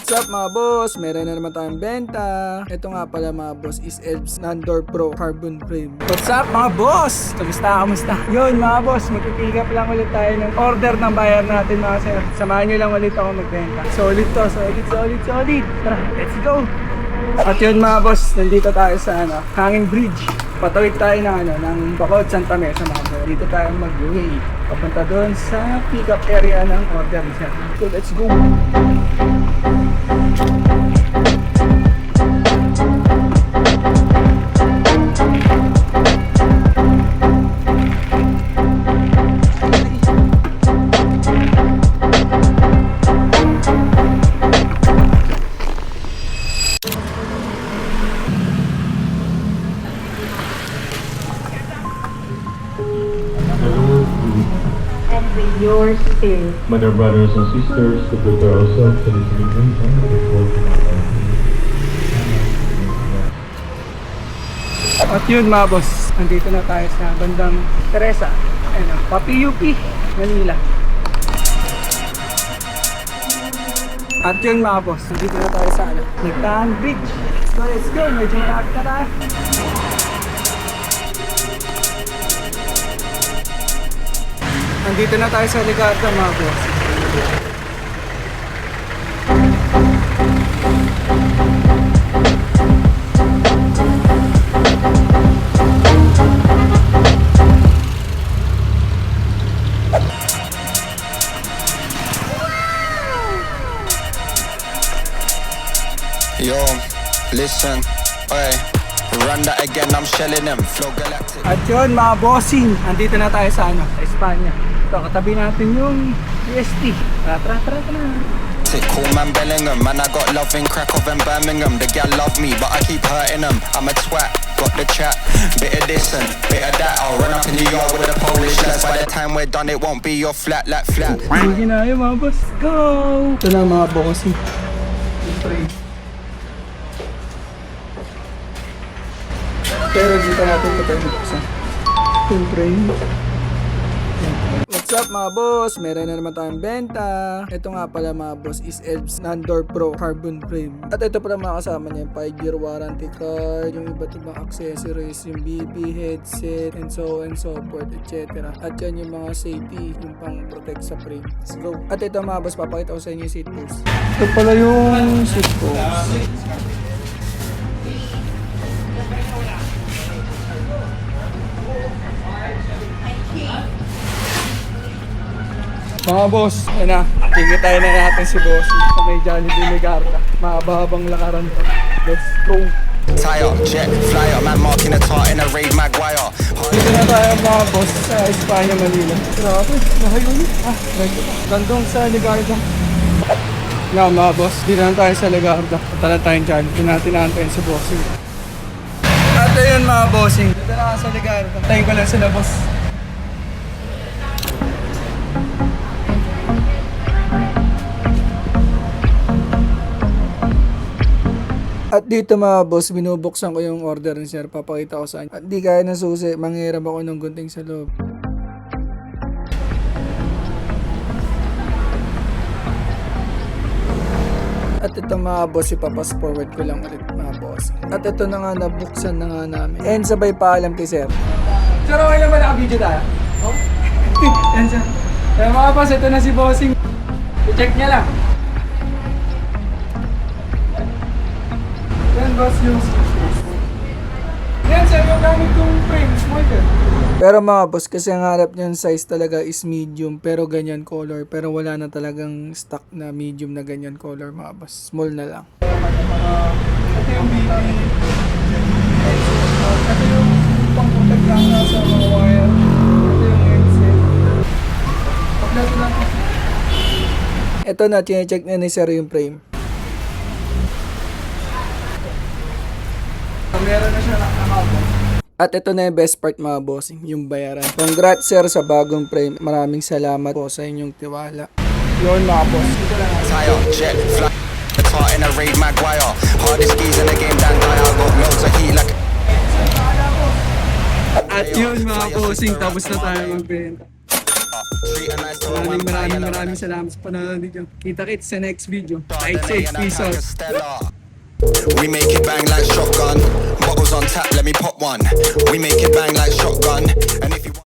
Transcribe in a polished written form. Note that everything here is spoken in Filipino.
What's up mga boss? Meron na naman tayong benta. Ito nga pala mga boss is Elves Nandor Pro Carbon Frame. What's up mga boss? Kamusta? Yun mga boss, magpipigap lang ulit tayo ng order ng buyer natin mga sir. Samahan nyo lang ulit ako magbenta. Solid to, solid. Tara, let's go! At yun mga boss, nandito tayo sa Hanging Bridge. Patawid tayo ng Bacolod, Santa Mesa mga boss. Dito tayo mag-way. Papunta doon sa pick-up area ng order niya. So let's go! Your stay. My dear brothers and sisters, to prepare ourselves for this celebration before At yun mga boss, nandito na tayo sa bandang Teresa, Papi UP, Manila. At yun mga boss, nandito na tayo sa Nagtaan Bridge. So let's go, medyo malapit na tayo. Nandito na tayo sa Ligarda mga boss. Yo, listen, oi, run that again, I'm shelling them, flow galactic. At yun mga bossing, nandito na tayo sa Espanya. Ito, katabi natin yung PST. Tara. Cool man Bellingham, man I got love in Krakow and Birmingham. The gal love me, but I keep hurting them. I'm a twat, got the chat, bit of this and bit of that. I'll run up in New York with the Polish lads. By the time we're done, it won't be your flat like flat. Sige na yun mga boss, go! Ito na mga bossing. Pero dito natin ito tayo buksan. Siyempre. What's up mga boss? Meron na naman tayong benta. Ito nga pala mga boss is Elves Nandor Pro Carbon Frame. At ito pala mga kasama niya yung 5-year warranty card, yung iba't ibang accessories, yung BB headset, and so forth, etc. At yan yung mga safety, yung pang protect sa frame. Let's go. At ito mga boss, papakita ko sa inyo yung seat post. Ito pala yung seat post. Mga boss, yan na. Kikitayin na natin si boss sa may Jollibee Ligarda. Mahaba-habang lakaran to. Let's go! Tire, jet, flyer, man marking a tar in a raid Maguire. Dito na tayo mga boss sa Espanya, Manila. Grabe, nakayulit. Gandong sa Ligarda. Yan mga boss, dito na tayo sa Ligarda. Punta na tayong Jollibee. Natin natin si bossing. At yun mga bossing. Dito na sa Ligarda. Tayo ko lang sila boss. At dito mga boss, binubuksan ko yung order ni sir. Papakita ko sa inyo. At di kaya ng susi, manghiram ako ng gunting sa loob. At ito mga boss, ipapass forward ko lang ulit mga boss. At ito na nga, nabuksan na nga namin. And sabay paalam kay sir. Sir, okay lang ba naka-video tayo? Oh? Yan sir. Kaya mga boss, ito na si bossing. I-check niya lang. Yan boss yung yan sir, yung gamit kong frame, small din. Pero mga boss, kasi ang harap niyang size talaga is medium, pero ganyan color. Pero wala na talagang stock na medium na ganyan color mga boss. Small na lang. Ito yung BB. Ito yung pang-protect lang sa mga wire. Ito yung headset. Paglato lang. Ito na, chinecheck na ni sir yung frame. Meron na siya nakakabot. At ito na yung best part mga bossing, yung bayaran. Congrats sir sa bagong frame. Maraming salamat po sa inyong tiwala. Yun mga boss. Tire, jet, fly, tar in a raid Maguire. Hardest keys in the game, Dan Dyer. Got loads of heat like. At yun mga bossing, tapos na tayo magbenta. Treat her nice to a vampire. Maraming salamat sa panonood nyo. Kita-kits sa next video. Kahit Then safe, they peace like out. a Stella. We make it bang like shotgun. Bottles on tap, let me pop one. We make it bang like shotgun. And if you